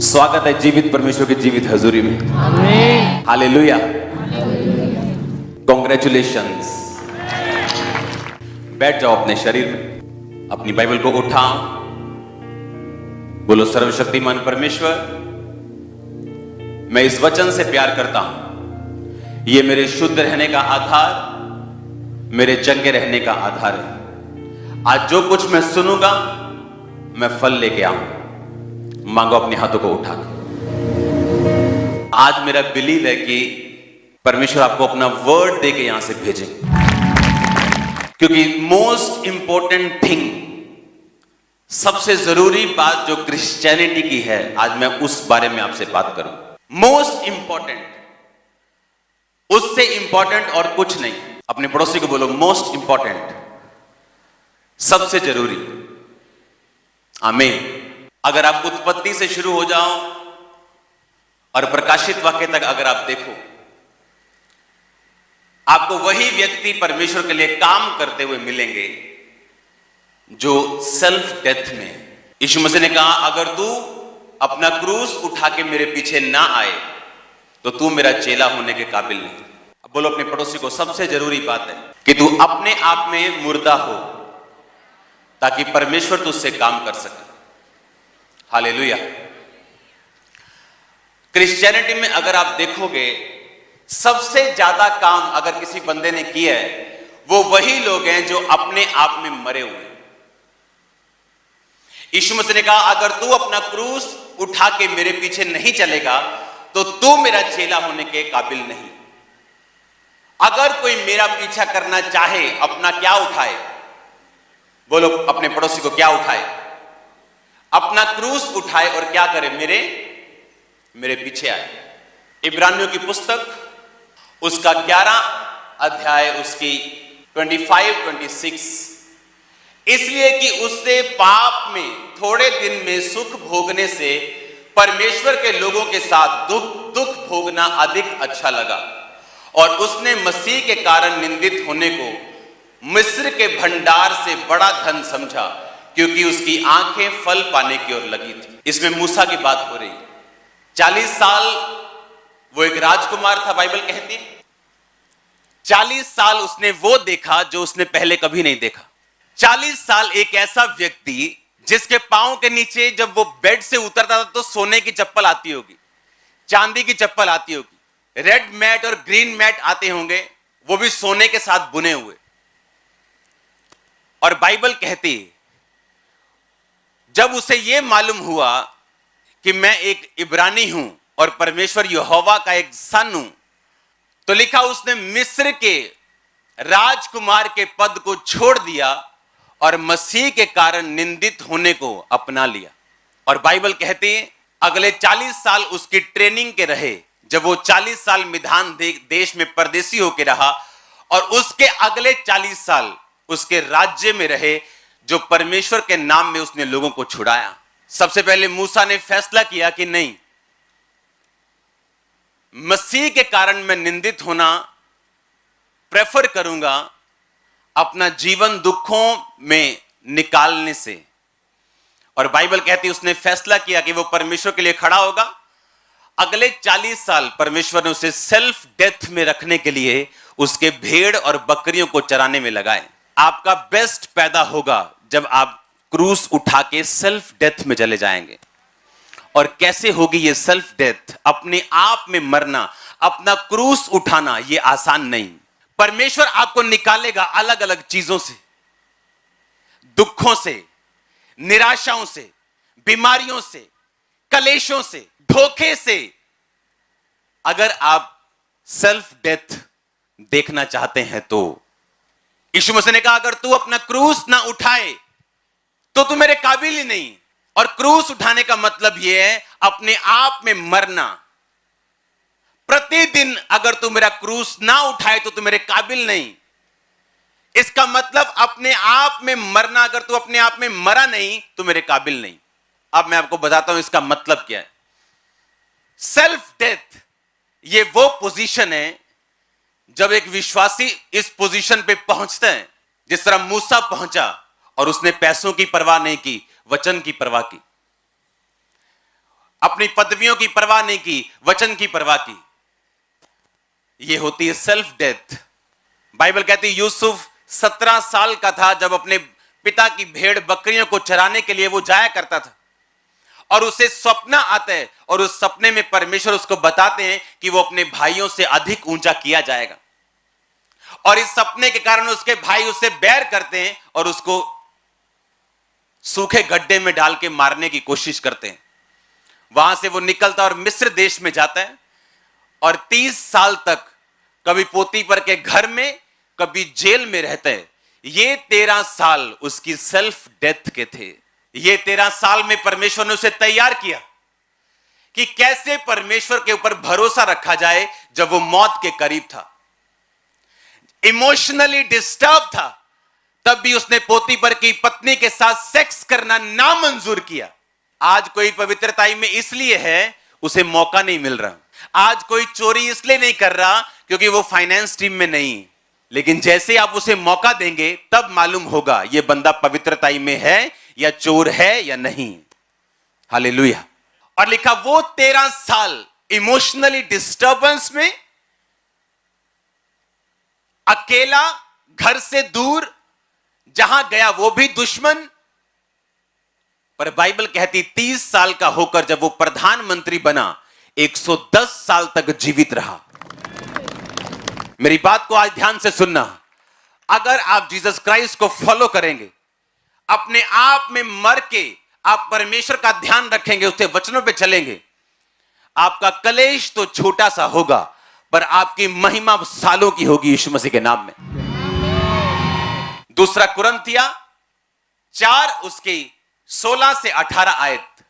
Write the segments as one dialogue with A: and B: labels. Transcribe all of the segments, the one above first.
A: स्वागत है जीवित परमेश्वर की जीवित हजूरी में।
B: आमीन।
A: Hallelujah, congratulations. बैठ जाओ अपने शरीर में, अपनी बाइबल को उठाओ, बोलो सर्वशक्तिमान परमेश्वर, मैं इस वचन से प्यार करता हूं। यह मेरे शुद्ध रहने का आधार, मेरे चंगे रहने का आधार है। आज जो कुछ मैं सुनूंगा मैं फल लेके आऊंगा। मांगो अपने हाथों को उठा के। आज मेरा बिलीव है कि परमेश्वर आपको अपना वर्ड देके यहां से भेजेंगे, क्योंकि मोस्ट इंपॉर्टेंट थिंग, सबसे जरूरी बात जो क्रिश्चियनिटी की है, आज मैं उस बारे में आपसे बात करूं। मोस्ट इंपॉर्टेंट, उससे इंपॉर्टेंट और कुछ नहीं। अपने पड़ोसी को बोलो मोस्ट इंपॉर्टेंट, सबसे जरूरी। आमीन। अगर आप उत्पत्ति से शुरू हो जाओ और प्रकाशित वाक्य तक अगर आप देखो, आपको वही व्यक्ति परमेश्वर के लिए काम करते हुए मिलेंगे जो सेल्फ डेथ में। यीशु मसीह ने कहा, अगर तू अपना क्रूस उठा के मेरे पीछे ना आए तो तू मेरा चेला होने के काबिल नहीं। अब बोलो अपने पड़ोसी को, सबसे जरूरी बात है कि तू अपने आप में मुर्दा हो ताकि परमेश्वर तुझसे काम कर सके। हालेलुया। क्रिश्चियनिटी में अगर आप देखोगे, सबसे ज्यादा काम अगर किसी बंदे ने किया है, वो वही लोग हैं जो अपने आप में मरे हुए हैं। यीशु मसीह ने कहा, अगर तू अपना क्रूस उठा के मेरे पीछे नहीं चलेगा तो तू मेरा चेला होने के काबिल नहीं। अगर कोई मेरा पीछा करना चाहे, अपना क्या उठाए? बोलो अपने पड़ोसी को, क्या उठाए? अपना क्रूस उठाए और क्या करे? मेरे पीछे आए। इब्रानियों की पुस्तक उसका 11 अध्याय, उसकी 25-26, इसलिए कि उससे पाप में थोड़े दिन में सुख भोगने से परमेश्वर के लोगों के साथ दुख भोगना अधिक अच्छा लगा, और उसने मसीह के कारण निंदित होने को मिस्र के भंडार से बड़ा धन समझा, क्योंकि उसकी आंखें फल पाने की ओर लगी थी। इसमें मूसा की बात हो रही। 40 साल वो एक राजकुमार था, बाइबल कहती है। 40 साल उसने वो देखा जो उसने पहले कभी नहीं देखा। 40 साल एक ऐसा व्यक्ति जिसके पांव के नीचे जब वो बेड से उतरता था तो सोने की चप्पल आती होगी, चांदी की चप्पल आती होगी, रेड मैट और ग्रीन मैट आते होंगे, वो भी सोने के साथ बुने हुए। और बाइबल कहती है, जब उसे यह मालूम हुआ कि मैं एक इब्रानी हूं और परमेश्वर यहोवा का एक सन हूं, तो लिखा उसने मिस्र के राजकुमार के पद को छोड़ दिया और मसीह के कारण निंदित होने को अपना लिया। और बाइबल कहती है, अगले 40 साल उसकी ट्रेनिंग के रहे। जब वो 40 साल मिधान देश में परदेसी होकर रहा, और उसके अगले 40 साल उसके राज्य में रहे, जो परमेश्वर के नाम में उसने लोगों को छुड़ाया। सबसे पहले मूसा ने फैसला किया कि नहीं, मसीह के कारण मैं निंदित होना प्रेफर करूंगा अपना जीवन दुखों में निकालने से। और बाइबल कहती है उसने फैसला किया कि वो परमेश्वर के लिए खड़ा होगा। अगले 40 साल परमेश्वर ने उसे सेल्फ डेथ में रखने के लिए उसके भेड़ और बकरियों को चराने में लगाए। आपका बेस्ट पैदा होगा जब आप क्रूस उठा के सेल्फ डेथ में चले जाएंगे। और कैसे होगी ये सेल्फ डेथ? अपने आप में मरना, अपना क्रूस उठाना, ये आसान नहीं। परमेश्वर आपको निकालेगा अलग अलग चीजों से, दुखों से, निराशाओं से, बीमारियों से, कलेशों से, धोखे से। अगर आप सेल्फ डेथ देखना चाहते हैं तो यीशु मसीह ने कहा, अगर तू अपना क्रूस ना उठाए तो तू मेरे काबिल ही नहीं। और क्रूस उठाने का मतलब यह है अपने आप में मरना। प्रतिदिन अगर तू मेरा क्रूस ना उठाए तो तू मेरे काबिल नहीं। इसका मतलब अपने आप में मरना। अगर तू अपने आप में मरा नहीं तो मेरे काबिल नहीं। अब मैं आपको बताता हूं इसका मतलब क्या है। सेल्फ डेथ, ये वो पोजीशन है जब एक विश्वासी इस पोजीशन पे पहुंचता है, जिस तरह मूसा पहुंचा और उसने पैसों की परवाह नहीं की, वचन की परवाह की। अपनी पदवियों की परवाह नहीं की, वचन की परवाह की। यह होती है सेल्फ डेथ। बाइबल कहती है यूसुफ 17 साल का था जब अपने पिता की भेड़ बकरियों को चराने के लिए वो जाया करता था, और उसे सपना आता है, और उस सपने में परमेश्वर उसको बताते हैं कि वो अपने भाइयों से अधिक ऊंचा किया जाएगा, और इस सपने के कारण उसके भाई उससे बैर करते हैं और उसको सूखे गड्ढे में डाल के मारने की कोशिश करते हैं। वहां से वो निकलता और मिस्र देश में जाता है, और 30 साल तक कभी पोतीपर के घर में, कभी जेल में रहता है। ये 13 साल उसकी सेल्फ डेथ के थे। ये 13 साल में परमेश्वर ने उसे तैयार किया कि कैसे परमेश्वर के ऊपर भरोसा रखा जाए जब वो मौत के करीब था, इमोशनली डिस्टर्ब था, तब भी उसने पोतीपर की पत्नी के साथ सेक्स करना नामंजूर किया। आज कोई पवित्रताई में इसलिए है, उसे मौका नहीं मिल रहा। आज कोई चोरी इसलिए नहीं कर रहा क्योंकि वो फाइनेंस टीम में नहीं, लेकिन जैसे आप उसे मौका देंगे तब मालूम होगा ये बंदा पवित्रताई में है या चोर है या नहीं। हालेलुया। और लिखा वो 13 साल इमोशनली डिस्टर्बेंस में, अकेला, घर से दूर, जहां गया वो भी दुश्मन। पर बाइबल कहती 30 साल का होकर जब वो प्रधानमंत्री बना, 110 साल तक जीवित रहा। मेरी बात को आज ध्यान से सुनना। अगर आप जीसस क्राइस्ट को फॉलो करेंगे, अपने आप में मर के आप परमेश्वर का ध्यान रखेंगे, उसके वचनों पे चलेंगे, आपका कलेश तो छोटा सा होगा पर आपकी महिमा सालों की होगी यीशु मसीह के नाम में। दूसरा कुरिन्थिया 4 उसके 16 से 18 आयत।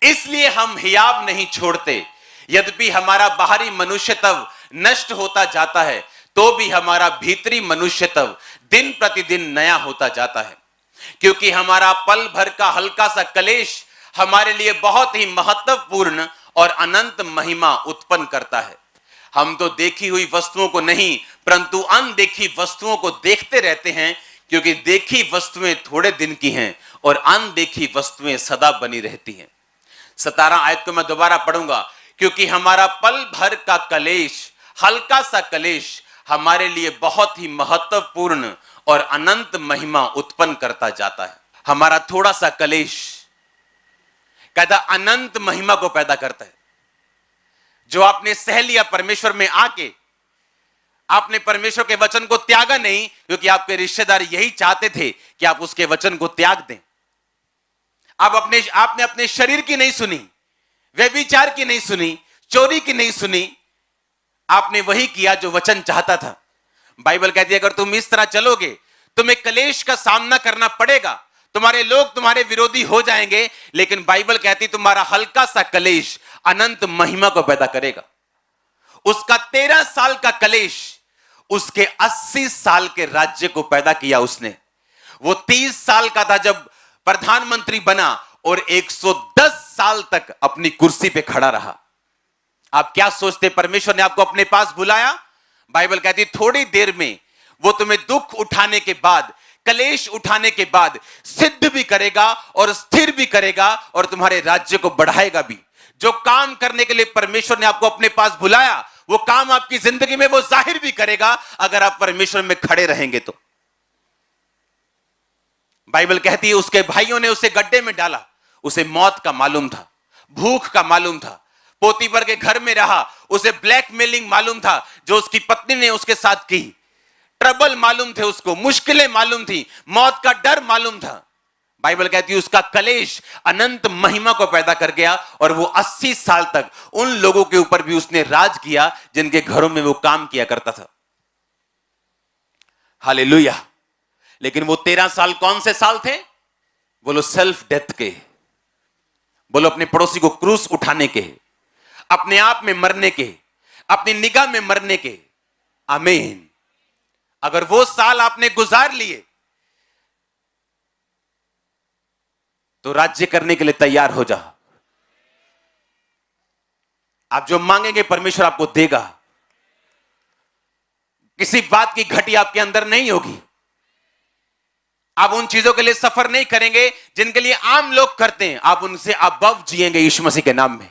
A: इसलिए हम हियाव नहीं छोड़ते, यद्यपि हमारा बाहरी मनुष्य तब नष्ट होता जाता है, तो भी हमारा भीतरी मनुष्य तब दिन प्रतिदिन नया होता जाता है। क्योंकि हमारा पल भर का हल्का सा कलेश हमारे लिए बहुत ही महत्वपूर्ण और अनंत महिमा उत्पन्न करता है। हम तो देखी हुई वस्तुओं को नहीं परंतु अनदेखी वस्तुओं को देखते रहते हैं, क्योंकि देखी वस्तुएं थोड़े दिन की हैं और अनदेखी वस्तुएं सदा बनी रहती हैं। 17 आयत को मैं दोबारा पढ़ूंगा। क्योंकि हमारा पल भर का कलेश, हल्का सा कलेश हमारे लिए बहुत ही महत्वपूर्ण और अनंत महिमा उत्पन्न करता जाता है। हमारा थोड़ा सा कलेश कहता अनंत महिमा को पैदा करता है। जो आपने सह लिया परमेश्वर में आके, आपने परमेश्वर के वचन को त्यागा नहीं, क्योंकि आपके रिश्तेदार यही चाहते थे कि आप उसके वचन को त्याग दें। आपने अपने शरीर की नहीं सुनी, व्यभिचार की नहीं सुनी, चोरी की नहीं सुनी, आपने वही किया जो वचन चाहता था। बाइबल कहती है अगर तुम इस तरह चलोगे तुम्हें कलेश का सामना करना पड़ेगा, तुम्हारे लोग तुम्हारे विरोधी हो जाएंगे, लेकिन बाइबल कहती तुम्हारा हल्का सा कलेश अनंत महिमा को पैदा करेगा। उसका 13 साल का कलेश उसके 80 साल के राज्य को पैदा किया उसने। वो 30 साल का था जब प्रधानमंत्री बना और 110 साल तक अपनी कुर्सी पे खड़ा रहा। आप क्या सोचते परमेश्वर ने आपको अपने पास बुलाया? बाइबल कहती थोड़ी देर में वो तुम्हें दुख उठाने के बाद, कलेश उठाने के बाद सिद्ध भी करेगा और स्थिर भी करेगा और तुम्हारे राज्य को बढ़ाएगा भी। जो काम करने के लिए परमेश्वर ने आपको अपने पास बुलाया, वो काम आपकी जिंदगी में वो जाहिर भी करेगा अगर आप परमेश्वर में खड़े रहेंगे तो। बाइबल कहती है उसके भाइयों ने उसे गड्ढे में डाला। उसे मौत का मालूम था, भूख का मालूम था, पोतीपर के घर में रहा, उसे ब्लैकमेलिंग मालूम था जो उसकी पत्नी ने उसके साथ की, ट्रबल मालूम थे उसको, मुश्किलें मालूम थी, मौत का डर मालूम था। बाइबल कहती है उसका कलेश अनंत महिमा को पैदा कर गया और वो 80 साल तक उन लोगों के ऊपर भी उसने राज किया जिनके घरों में वो काम किया करता था। हालेलुया। लेकिन वो 13 साल कौन से साल थे? बोलो सेल्फ डेथ के, बोलो अपने पड़ोसी को क्रूस उठाने के, अपने आप में मरने के, अपनी निगाह में मरने के। आमीन। अगर वो साल आपने गुजार लिए तो राज्य करने के लिए तैयार हो जा। आप जो मांगेंगे परमेश्वर आपको देगा। किसी बात की घटी आपके अंदर नहीं होगी। आप उन चीजों के लिए सफर नहीं करेंगे जिनके लिए आम लोग करते हैं, आप उनसे अबव जिएंगे यीशु मसीह के नाम में।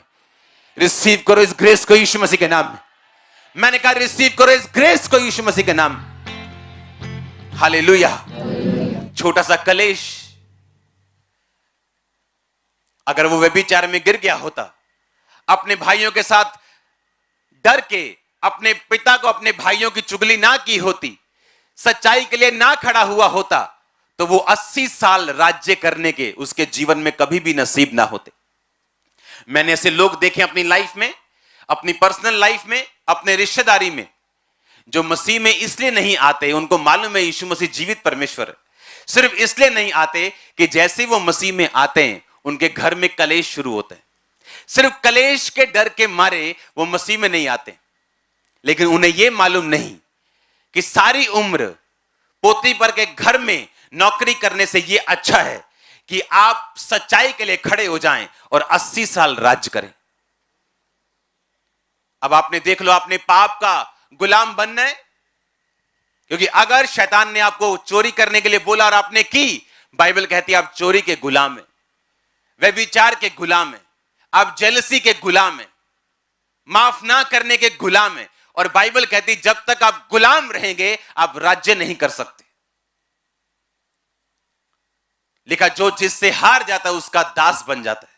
A: रिसीव करो इस ग्रेस को यीशु मसीह के नाम में। मैंने कहा रिसीव करो इस ग्रेस को यीशु मसीह के नाम में। हालेलुया। छोटा सा कलेश अगर वो व्यभिचार में गिर गया होता, अपने भाइयों के साथ डर के अपने पिता को, अपने भाइयों की चुगली ना की होती, सच्चाई के लिए ना खड़ा हुआ होता, तो वो 80 साल राज्य करने के उसके जीवन में कभी भी नसीब ना होते। मैंने ऐसे लोग देखे अपनी लाइफ में, अपनी पर्सनल लाइफ में, अपने रिश्तेदारी में, जो मसीह में इसलिए नहीं आते, उनको मालूम है यीशु मसीह जीवित परमेश्वर है, सिर्फ इसलिए नहीं आते कि जैसे वो मसीह में आते हैं उनके घर में कलेश शुरू होते हैं। सिर्फ कलेश के डर के मारे वो मसीह में नहीं आते, लेकिन उन्हें यह मालूम नहीं कि सारी उम्र पोती पर के घर में नौकरी करने से यह अच्छा है कि आप सच्चाई के लिए खड़े हो जाएं और 80 साल राज्य करें। अब आपने देख लो, आपने पाप का गुलाम बनना है, क्योंकि अगर शैतान ने आपको चोरी करने के लिए बोला और आपने की, बाइबल कहती है आप चोरी के गुलाम हैं, व्यभिचार के गुलाम हैं, आप जेलसी के गुलाम हैं, माफ ना करने के गुलाम हैं। और बाइबल कहती जब तक आप गुलाम रहेंगे आप राज्य नहीं कर सकते। लिखा जो जिससे हार जाता है उसका दास बन जाता है।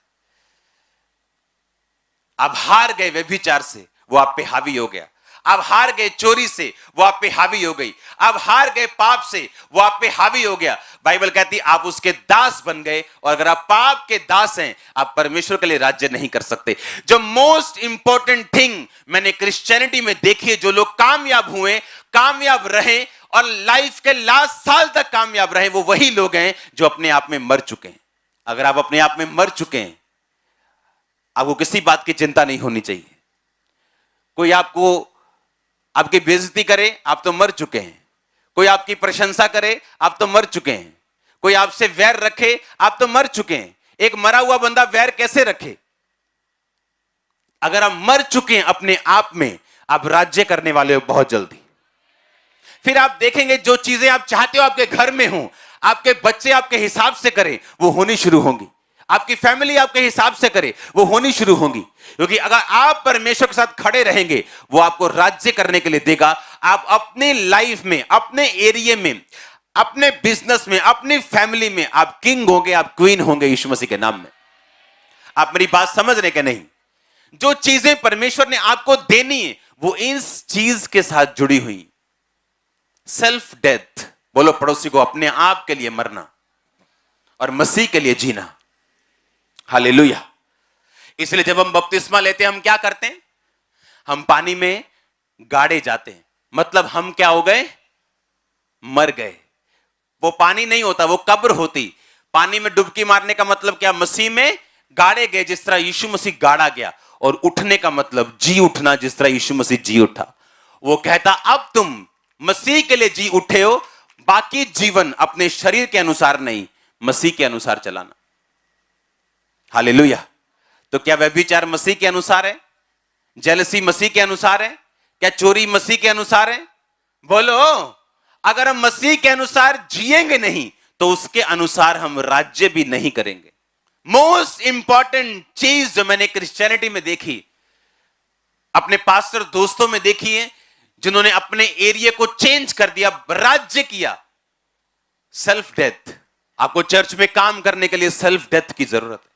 A: आप हार गए व्यभिचार से, वो आप पे हावी हो गया। आप हार गए चोरी से, वो आप पे हावी हो गई। आप हार गए पाप से, वो आप पे हावी हो गया। बाइबल कहती आप उसके दास बन गए, और अगर आप पाप के दास हैं आप परमेश्वर के लिए राज्य नहीं कर सकते। जो मोस्ट इंपॉर्टेंट थिंग मैंने क्रिश्चियनिटी में देखी है, जो लोग कामयाब हुए, कामयाब रहे और लाइफ के लास्ट साल तक कामयाब रहे, वो वही लोग हैं जो अपने आप में मर चुके हैं। अगर आप अपने आप में मर चुके हैं, आपको किसी बात की चिंता नहीं होनी चाहिए। कोई आपको आपकी बेइज्जती करे, आप तो मर चुके हैं। कोई आपकी प्रशंसा करे, आप तो मर चुके हैं। कोई आपसे वैर रखे, आप तो मर चुके हैं। एक मरा हुआ बंदा वैर कैसे रखे? अगर आप मर चुके हैं अपने आप में, आप राज्य करने वाले हो बहुत जल्दी। फिर आप देखेंगे जो चीजें आप चाहते हो आपके घर में हो, आपके बच्चे आपके हिसाब से करें, वो होनी शुरू होंगी। आपकी फैमिली आपके हिसाब से करे, वो होनी शुरू होंगी। क्योंकि अगर आप परमेश्वर के साथ खड़े रहेंगे, वो आपको राज्य करने के लिए देगा। आप अपनी लाइफ में, अपने एरिया में, अपने बिजनेस में, अपनी फैमिली में आप किंग होंगे, आप क्वीन होंगे यीशु मसीह के नाम में। आप मेरी बात समझ रहे कि नहीं? जो चीजें परमेश्वर ने आपको देनी है वो इस चीज के साथ जुड़ी हुई। सेल्फ डेथ, बोलो पड़ोसी को, अपने आप के लिए मरना और मसीह के लिए जीना। हालेलुया। इसलिए जब हम बपतिस्मा लेते हैं, हम क्या करते हैं? हम पानी में गाड़े जाते हैं। मतलब हम क्या हो गए? मर गए। वो पानी नहीं होता, वो कब्र होती। पानी में डुबकी मारने का मतलब क्या? मसीह में गाड़े गए, जिस तरह यीशु मसीह गाड़ा गया। और उठने का मतलब जी उठना, जिस तरह यीशु मसीह जी उठा। वो कहता अब तुम मसीह के लिए जी उठे हो, बाकी जीवन अपने शरीर के अनुसार नहीं, मसीह के अनुसार चलाना। हालेलुया। तो क्या व्यभिचार मसीह के अनुसार है? जेलसी मसीह के अनुसार है? क्या चोरी मसीह के अनुसार है? बोलो। अगर हम मसीह के अनुसार जिएंगे नहीं तो उसके अनुसार हम राज्य भी नहीं करेंगे। मोस्ट इंपॉर्टेंट चीज जो मैंने क्रिश्चियनिटी में देखी, अपने पास्टर दोस्तों में देखी है, जिन्होंने अपने एरिया को चेंज कर दिया, राज्य किया, सेल्फ डेथ। आपको चर्च में काम करने के लिए सेल्फ डेथ की जरूरत है।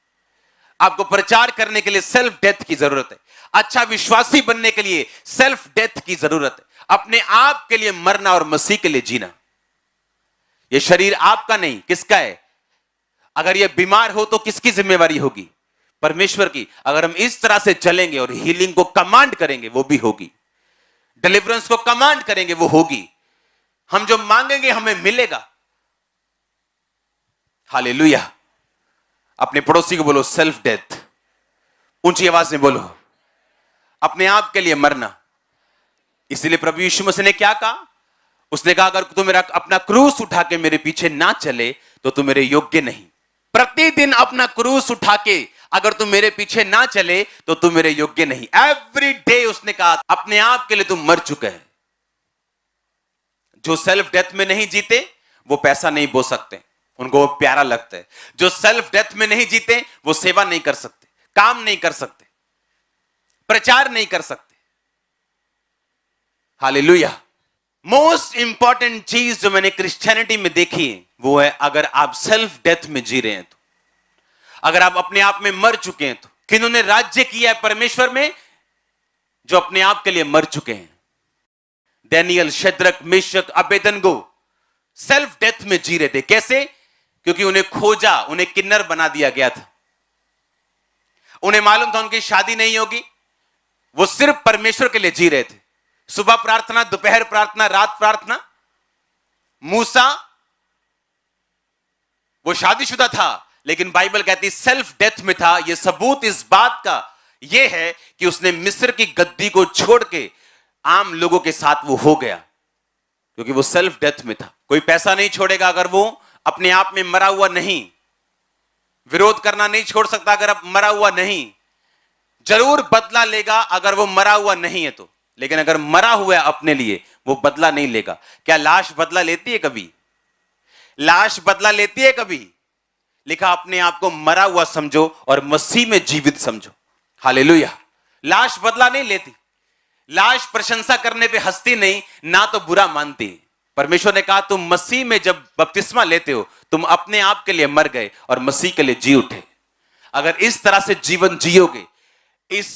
A: आपको प्रचार करने के लिए सेल्फ डेथ की जरूरत है। अच्छा विश्वासी बनने के लिए सेल्फ डेथ की जरूरत है। अपने आप के लिए मरना और मसीह के लिए जीना। यह शरीर आपका नहीं, किसका है? अगर यह बीमार हो तो किसकी जिम्मेवारी होगी? परमेश्वर की। अगर हम इस तरह से चलेंगे और हीलिंग को कमांड करेंगे, वो भी होगी। डिलीवरेंस को कमांड करेंगे, वो होगी। हम जो मांगेंगे हमें मिलेगा। हालेलुया। अपने पड़ोसी को बोलो सेल्फ डेथ, ऊंची आवाज में बोलो, अपने आप के लिए मरना। इसलिए प्रभु यीशु मसीह ने क्या कहा? उसने कहा अगर तू मेरा अपना क्रूस उठा के मेरे पीछे ना चले तो तू मेरे योग्य नहीं। प्रतिदिन अपना क्रूस उठा के अगर तू मेरे पीछे ना चले तो तू मेरे योग्य नहीं। एवरी डे उसने कहा अपने आप के लिए तू मर चुका है। जो सेल्फ डेथ में नहीं जीते वो पैसा नहीं बो सकते, उनको वो प्यारा लगता है। जो सेल्फ डेथ में नहीं जीते वो सेवा नहीं कर सकते, काम नहीं कर सकते, प्रचार नहीं कर सकते। हालेलुया। मोस्ट इंपॉर्टेंट चीज जो मैंने क्रिश्चियनिटी में देखी है वो है, अगर आप सेल्फ डेथ में जी रहे हैं तो, अगर आप अपने आप में मर चुके हैं तो, किन्होंने राज्य किया है परमेश्वर में जो अपने आप के लिए मर चुके हैं। Daniel, Shadrach, Meshach, Abednego self death में जी रहे थे। कैसे? क्योंकि उन्हें खोजा, उन्हें किन्नर बना दिया गया था। उन्हें मालूम था उनकी शादी नहीं होगी, वो सिर्फ परमेश्वर के लिए जी रहे थे। सुबह प्रार्थना, दोपहर प्रार्थना, रात प्रार्थना। मूसा वो शादीशुदा था, लेकिन बाइबल कहती सेल्फ डेथ में था। यह सबूत इस बात का यह है कि उसने मिस्र की गद्दी को छोड़ के आम लोगों के साथ वो हो गया, क्योंकि वो सेल्फ डेथ में था। कोई पैसा नहीं छोड़ेगा अगर वो अपने आप में मरा हुआ नहीं। विरोध करना नहीं छोड़ सकता अगर अब मरा हुआ नहीं। जरूर बदला लेगा अगर वो मरा हुआ नहीं है तो, लेकिन अगर मरा हुआ है अपने लिए वो बदला नहीं लेगा। क्या लाश बदला लेती है कभी? लाश बदला लेती है कभी? लिखा अपने आप को मरा हुआ समझो और मसीह में जीवित समझो। हालेलुया। लाश बदला नहीं लेती। लाश प्रशंसा करने पे हंसती नहीं, ना तो बुरा मानती। परमेश्वर ने कहा तुम मसीह में जब बपतिस्मा लेते हो तुम अपने आप के लिए मर गए और मसीह के लिए जी उठे। अगर इस तरह से जीवन जियोगे, इस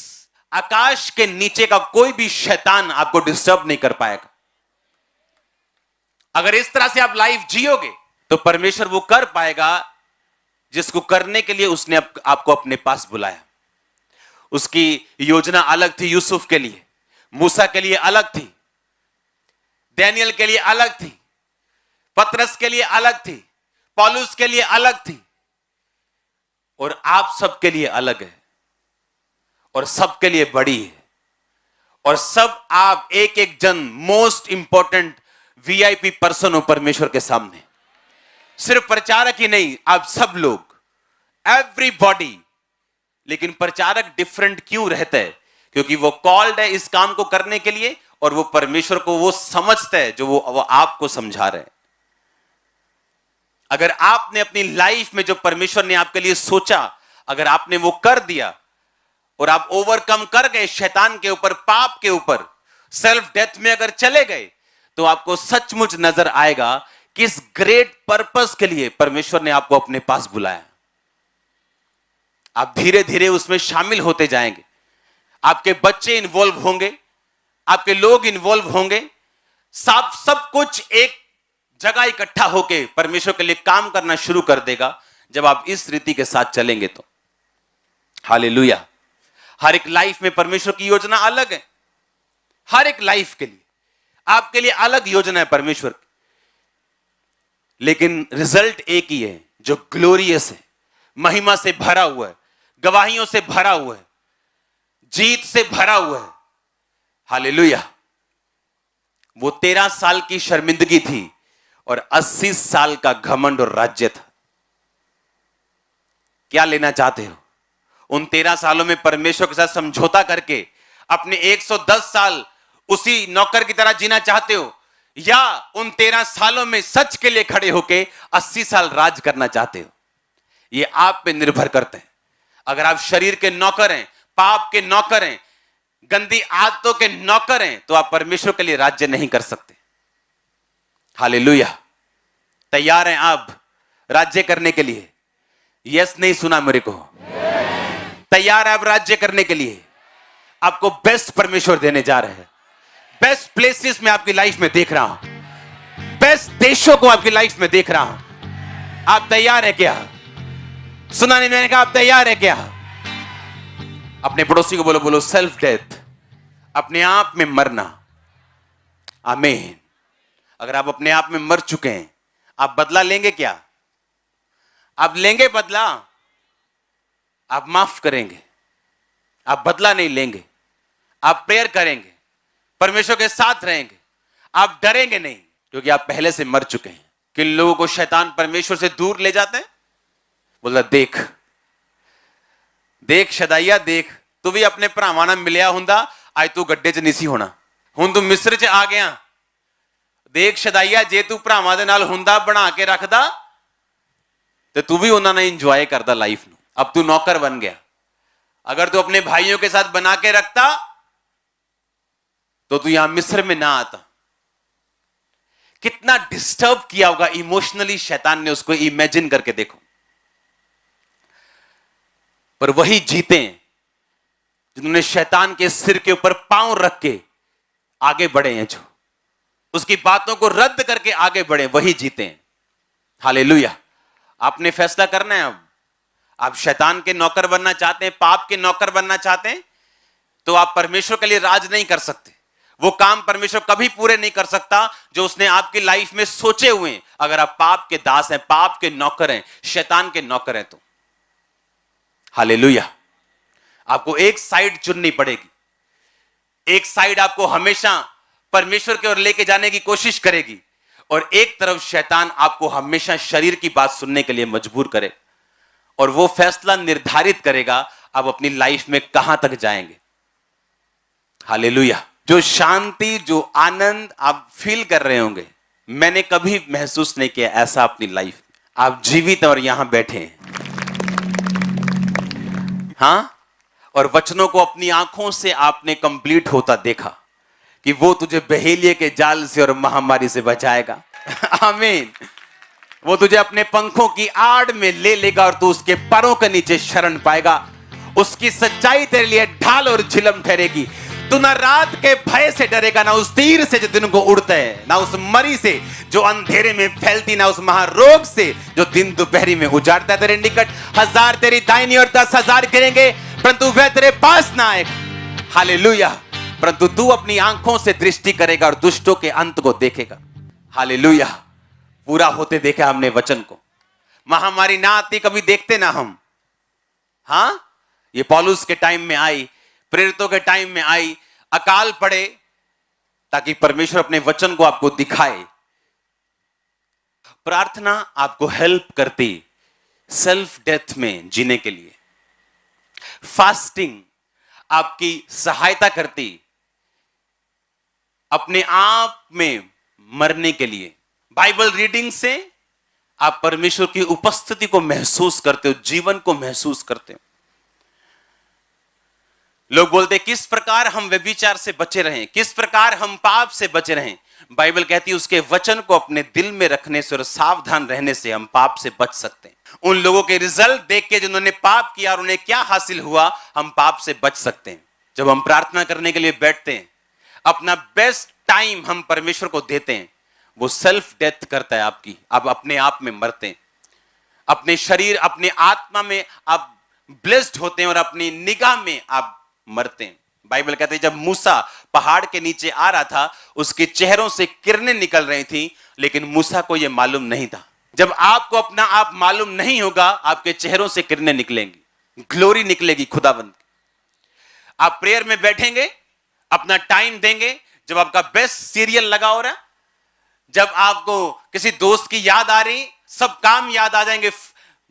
A: आकाश के नीचे का कोई भी शैतान आपको डिस्टर्ब नहीं कर पाएगा। अगर इस तरह से आप लाइफ जियोगे तो परमेश्वर वो कर पाएगा जिसको करने के लिए उसने आपको अपने पास बुलाया। उसकी योजना अलग थी यूसुफ के लिए, मूसा के लिए अलग थी, दानियल के लिए अलग थी, पतरस के लिए अलग थी, पौलुस के लिए अलग थी, और आप सबके लिए अलग है, और सबके लिए बड़ी है। और सब आप एक एक जन मोस्ट इंपॉर्टेंट वीआईपी पर्सन हो परमेश्वर के सामने। सिर्फ प्रचारक ही नहीं, आप सब लोग, एवरीबॉडी। लेकिन प्रचारक डिफरेंट क्यों रहता है? क्योंकि वो कॉल्ड है इस काम को करने के लिए, और वो परमेश्वर को वो समझता है जो वो आपको समझा रहे हैं। अगर आपने अपनी लाइफ में जो परमेश्वर ने आपके लिए सोचा, अगर आपने वो कर दिया और आप ओवरकम कर गए शैतान के ऊपर, पाप के ऊपर, सेल्फ डेथ में अगर चले गए, तो आपको सचमुच नजर आएगा किस ग्रेट पर्पस के लिए परमेश्वर ने आपको अपने पास बुलाया। आप धीरे धीरे उसमें शामिल होते जाएंगे। आपके बच्चे इन्वॉल्व होंगे, आपके लोग इन्वॉल्व होंगे, सब कुछ एक जगह इकट्ठा होकर परमेश्वर के लिए काम करना शुरू कर देगा जब आप इस रीति के साथ चलेंगे तो। हालेलुया। हर एक लाइफ में परमेश्वर की योजना अलग है। हर एक लाइफ के लिए आपके लिए अलग योजना है परमेश्वर की, लेकिन रिजल्ट एक ही है जो ग्लोरियस है, महिमा से भरा हुआ है, गवाहियों से भरा हुआ है, जीत से भरा हुआ है। हालेलुया। वो 13 साल की शर्मिंदगी थी और 80 साल का घमंड और राज्य था। क्या लेना चाहते हो? उन 13 सालों में परमेश्वर के साथ समझौता करके अपने 110 साल उसी नौकर की तरह जीना चाहते हो, या उन 13 सालों में सच के लिए खड़े होकर 80 साल राज करना चाहते हो? ये आप पे निर्भर करते हैं। अगर आप शरीर के नौकर हैं, पाप के नौकर हैं, गंदी आदतों के नौकर हैं, तो आप परमेश्वर के लिए राज्य नहीं कर सकते। हालेलुया। तैयार हैं आप राज्य करने के लिए? यस नहीं सुना मेरे को? तैयार है आप राज्य करने के लिए? आपको बेस्ट परमेश्वर देने जा रहे हैं। बेस्ट प्लेसेस में आपकी लाइफ में देख रहा हूं, बेस्ट देशों को आपकी लाइफ में देख रहा हूं। आप तैयार है क्या? सुना नहीं मैंने कहा आप तैयार है क्या? अपने पड़ोसी को बोलो, बोलो सेल्फ डेथ, अपने आप में मरना। आमीन। अगर आप अपने आप में मर चुके हैं, आप बदला लेंगे क्या? आप लेंगे बदला? आप माफ करेंगे, आप बदला नहीं लेंगे। आप प्रेयर करेंगे, परमेश्वर के साथ रहेंगे, आप डरेंगे नहीं, क्योंकि आप पहले से मर चुके हैं। किन लोगों को शैतान परमेश्वर से दूर ले जाते हैं? बोला देख देख शदाइया देख, तू भी अपने भरावां नाल मिलिया हुंदा, आज तू गड्ढे च नहीं सी होना। हुण तू मिस्र च आ गया, देख शदाइया जे तू भरावां दे नाल हुंदा बना के रखदा तो तू भी उन्होंने इंजॉय करता लाइफ ਨੂੰ। अब तू नौकर बन गया। अगर तू अपने भाइयों के साथ बना के रखता तो तू यहां मिस्र में ना आता। कितना डिस्टर्ब किया होगा इमोशनली शैतान ने उसको, इमेजिन करके देखो। पर वही जीते जिन्होंने शैतान के सिर के ऊपर पांव रख के आगे बढ़े हैं, जो उसकी बातों को रद्द करके आगे बढ़े, वही जीते हैं। हालेलुया। आपने फैसला करना है। अब आप शैतान के नौकर बनना चाहते हैं, पाप के नौकर बनना चाहते हैं, तो आप परमेश्वर के लिए राज नहीं कर सकते। वो काम परमेश्वर कभी पूरे नहीं कर सकता जो उसने आपकी लाइफ में सोचे हुए हैं। अगर आप पाप के दास हैं, पाप के नौकर हैं, शैतान के नौकर हैं तो। हालेलुया। आपको एक साइड चुननी पड़ेगी। एक साइड आपको हमेशा परमेश्वर की ओर लेके जाने की कोशिश करेगी, और एक तरफ शैतान आपको हमेशा शरीर की बात सुनने के लिए मजबूर करे, और वो फैसला निर्धारित करेगा आप अपनी लाइफ में कहां तक जाएंगे। हालेलुया। जो शांति, जो आनंद आप फील कर रहे होंगे, मैंने कभी महसूस नहीं किया ऐसा अपनी लाइफ में। आप जीवित और यहां बैठे हैं, हां, और वचनों को अपनी आंखों से आपने कंप्लीट होता देखा कि वो तुझे बहेलिये के जाल से और महामारी से बचाएगा। आमीन। वो तुझे अपने पंखों की आड़ में ले लेगा और तू उसके पैरों के नीचे शरण पाएगा। उसकी सच्चाई तेरे लिए ढाल और झिलम ठहरेगी। तू ना रात के भय से डरेगा, ना उस तीर से जो दिन को उड़ता है, ना उस मरी से जो अंधेरे में फैलती, ना उस महारोग से जो दिन दोपहरी में उजाड़ता है। तेरे निकट 1000 तेरी दाहिनी और 10,000 गिरेंगे, परंतु वह तेरे पास ना आएगा। हालेलुया। परंतु तू अपनी आंखों से दृष्टि करेगा और दुष्टों के अंत को देखेगा। हालेलुया। पूरा होते देखा हमने वचन को। महामारी ना आती कभी देखते ना हम। हां, ये पौलुस के टाइम में आई, प्रेरितों के टाइम में आई। अकाल पड़े ताकि परमेश्वर अपने वचन को आपको दिखाए। प्रार्थना आपको हेल्प करती सेल्फ डेथ में जीने के लिए। फास्टिंग आपकी सहायता करती अपने आप में मरने के लिए। बाइबल रीडिंग से आप परमेश्वर की उपस्थिति को महसूस करते हो, जीवन को महसूस करते हो। लोग बोलते हैं किस प्रकार हम व्यभिचार से बचे रहें, किस प्रकार हम पाप से बचे रहें। बाइबल कहती है उसके वचन को अपने दिल में रखने से और सावधान रहने से हम पाप से बच सकते हैं। उन लोगों के रिजल्ट देख के जिन्होंने पाप किया और उन्हें क्या हासिल हुआ, हम पाप से बच सकते हैं। जब हम प्रार्थना करने के लिए बैठते हैं, अपना बेस्ट टाइम हम परमेश्वर को देते हैं, वो सेल्फ डेथ करता है आपकी। आप अपने आप में मरते हैं, अपने शरीर, अपने आत्मा में आप ब्लेस्ड होते हैं और अपनी निगाह में आप मरते हैं। बाइबल कहते हैं जब मूसा पहाड़ के नीचे आ रहा था, उसके चेहरों से किरणें निकल रही थी, लेकिन मूसा को यह मालूम नहीं था। जब आपको अपना आप मालूम नहीं होगा, आपके चेहरों से किरणें निकलेंगी, ग्लोरी निकलेगी खुदाबंद। आप प्रेयर में बैठेंगे, अपना टाइम देंगे, जब आपका बेस्ट सीरियल लगा हो रहा, जब आपको किसी दोस्त की याद आ रही, सब काम याद आ जाएंगे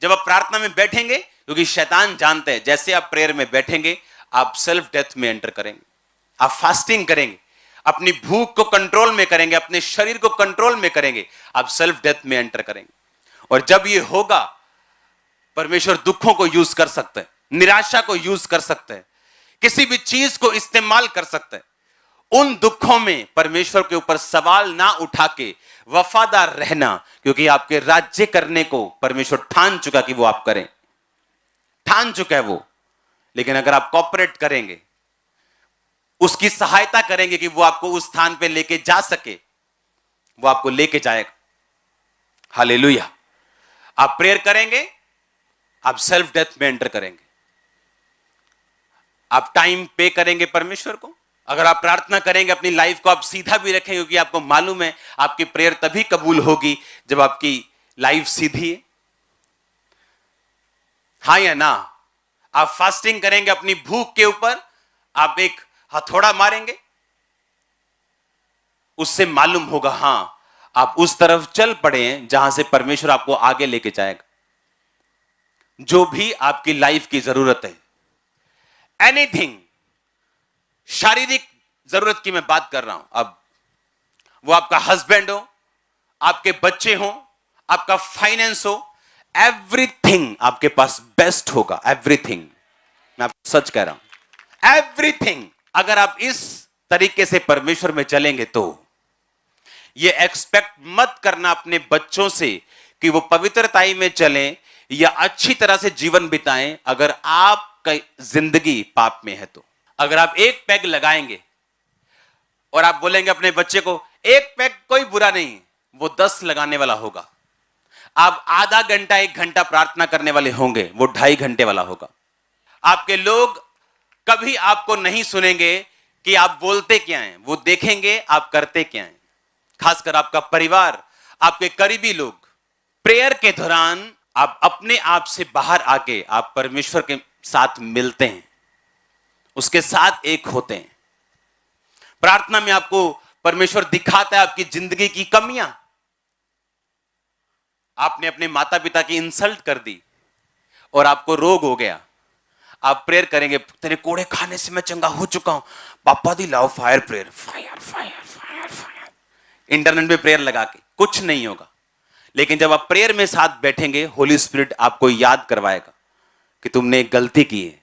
A: जब आप प्रार्थना में बैठेंगे, क्योंकि शैतान जानते हैं जैसे आप प्रेयर में बैठेंगे आप सेल्फ डेथ में एंटर करेंगे। आप फास्टिंग करेंगे, अपनी भूख को कंट्रोल में करेंगे, अपने शरीर को कंट्रोल में करेंगे, आप सेल्फ डेथ में एंटर करेंगे। और जब ये होगा, परमेश्वर दुखों को यूज कर सकता है, निराशा को यूज कर सकता है, किसी भी चीज को इस्तेमाल कर सकता है। उन दुखों में परमेश्वर के ऊपर सवाल ना उठा के वफादार रहना, क्योंकि आपके राज्य करने को परमेश्वर ठान चुका कि वो आप करें, ठान चुका है वो। लेकिन अगर आप कॉपरेट करेंगे, उसकी सहायता करेंगे कि वो आपको उस स्थान पे लेके जा सके, वो आपको लेके जाएगा। हालेलुया। आप प्रेयर करेंगे, आप सेल्फ डेथ में एंटर करेंगे, आप टाइम पे करेंगे परमेश्वर को। अगर आप प्रार्थना करेंगे, अपनी लाइफ को आप सीधा भी रखेंगे, क्योंकि आपको मालूम है आपकी प्रेयर तभी कबूल होगी जब आपकी लाइफ सीधी है। हाँ या ना? आप फास्टिंग करेंगे अपनी भूख के ऊपर, आप एक हथौड़ा मारेंगे, उससे मालूम होगा हां आप उस तरफ चल पड़े हैं जहां से परमेश्वर आपको आगे लेके जाएगा। जो भी आपकी लाइफ की जरूरत है, एनीथिंग, शारीरिक जरूरत की मैं बात कर रहा हूं, अब वो आपका हस्बैंड हो, आपके बच्चे हो, आपका फाइनेंस हो, एवरीथिंग आपके पास बेस्ट होगा। एवरीथिंग, मैं आपको सच कह रहा हूं, एवरीथिंग। अगर आप इस तरीके से परमेश्वर में चलेंगे तो ये एक्सपेक्ट मत करना अपने बच्चों से कि वो पवित्रताई में चलें या अच्छी तरह से जीवन बिताएं अगर आपकी जिंदगी पाप में है तो। अगर आप एक पैग लगाएंगे और आप बोलेंगे अपने बच्चे को एक पैग कोई बुरा नहीं, वो 10 लगाने वाला होगा। आप आधा घंटा 1 घंटा प्रार्थना करने वाले होंगे, वो 2.5 घंटे वाला होगा। आपके लोग कभी आपको नहीं सुनेंगे कि आप बोलते क्या हैं, वो देखेंगे आप करते क्या हैं। खासकर आपका परिवार, आपके करीबी लोग। प्रेयर के दौरान आप अपने आप से बाहर आके आप परमेश्वर के साथ मिलते हैं, उसके साथ एक होते हैं। प्रार्थना में आपको परमेश्वर दिखाता है आपकी जिंदगी की कमियां। आपने अपने माता पिता की इंसल्ट कर दी और आपको रोग हो गया, आप प्रेयर करेंगे, तेरे कोड़े खाने से मैं चंगा हो चुका हूं, पापा दी लाओ fire prayer, fire fire fire fire, internet पे प्रेयर लगा के कुछ नहीं होगा। लेकिन जब आप प्रेयर में साथ बैठेंगे, होली स्पिरिट आपको याद करवाएगा कि तुमने एक गलती की है,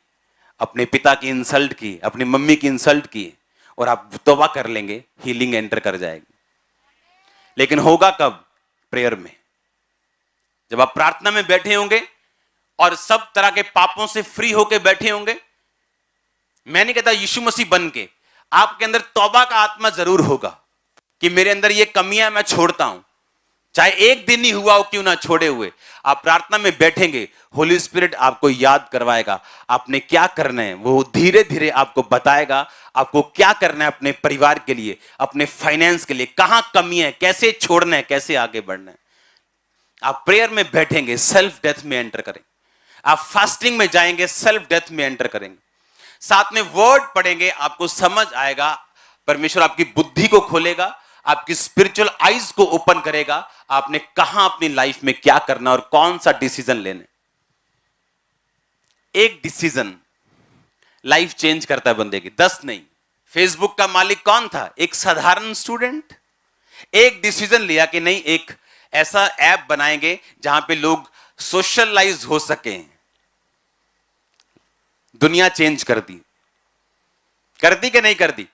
A: अपने पिता की इंसल्ट की, अपनी मम्मी की इंसल्ट की, और आप तौबा कर लेंगे, हीलिंग एंटर कर जाएगी। लेकिन होगा कब? प्रेयर में। जब आप प्रार्थना में बैठे होंगे और सब तरह के पापों से फ्री होकर बैठे होंगे, मैं नहीं कहता यीशु मसीह बन के, आपके अंदर तौबा का आत्मा जरूर होगा कि मेरे अंदर ये कमियां मैं छोड़ता हूं, चाहे एक दिन ही हुआ हो क्यों ना छोड़े हुए। आप प्रार्थना में बैठेंगे, होली स्पिरिट आपको याद करवाएगा आपने क्या करना है, वो धीरे धीरे आपको बताएगा आपको क्या करना है अपने परिवार के लिए, अपने फाइनेंस के लिए, कहां कमी है, कैसे छोड़ना है, कैसे आगे बढ़ना है। आप प्रेयर में बैठेंगे, सेल्फ डेथ में एंटर करेंगे। आप फास्टिंग में जाएंगे, सेल्फ डेथ में एंटर करेंगे। साथ में वर्ड पढ़ेंगे, आपको समझ आएगा, परमेश्वर आपकी बुद्धि को खोलेगा, आपकी स्पिरिचुअल आईज को ओपन करेगा, आपने कहां अपनी लाइफ में क्या करना और कौन सा डिसीजन लेना। एक डिसीजन लाइफ चेंज करता है बंदे की, 10 नहीं। फेसबुक का मालिक कौन था? एक साधारण स्टूडेंट। एक डिसीजन लिया कि नहीं, एक ऐसा ऐप बनाएंगे जहां पे लोग सोशलाइज हो सके। दुनिया चेंज कर दी कि नहीं कर दी?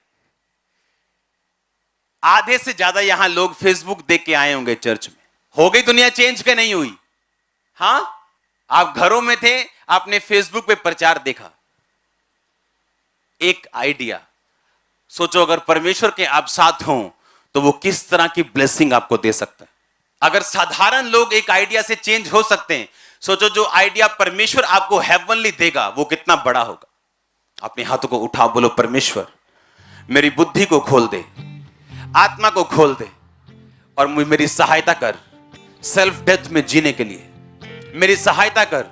A: आधे से ज्यादा यहां लोग फेसबुक देख के आए होंगे चर्च में। हो गई दुनिया चेंज के नहीं हुई? हां, आप घरों में थे, आपने फेसबुक पे प्रचार देखा, एक आइडिया। सोचो अगर परमेश्वर के आप साथ हों तो वो किस तरह की ब्लेसिंग आपको दे सकता है। अगर साधारण लोग एक आइडिया से चेंज हो सकते हैं, सोचो जो आइडिया परमेश्वर आपको हेवनली देगा वो कितना बड़ा होगा। अपने हाथों को उठा, बोलो परमेश्वर मेरी बुद्धि को खोल दे, आत्मा को खोल दे और मेरी सहायता कर सेल्फ डेथ में जीने के लिए, मेरी सहायता कर।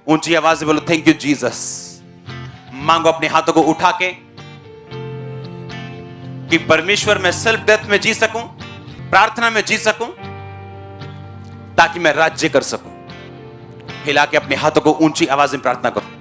A: ऊंची आवाज से बोलो थैंक यू जीसस। मांगो अपने हाथों को उठा के कि परमेश्वर मैं सेल्फ डेथ में जी सकूं, प्रार्थना में जी सकूं, ताकि मैं राज्य कर सकूं। हिला के अपने हाथों को ऊंची आवाज में प्रार्थना करो।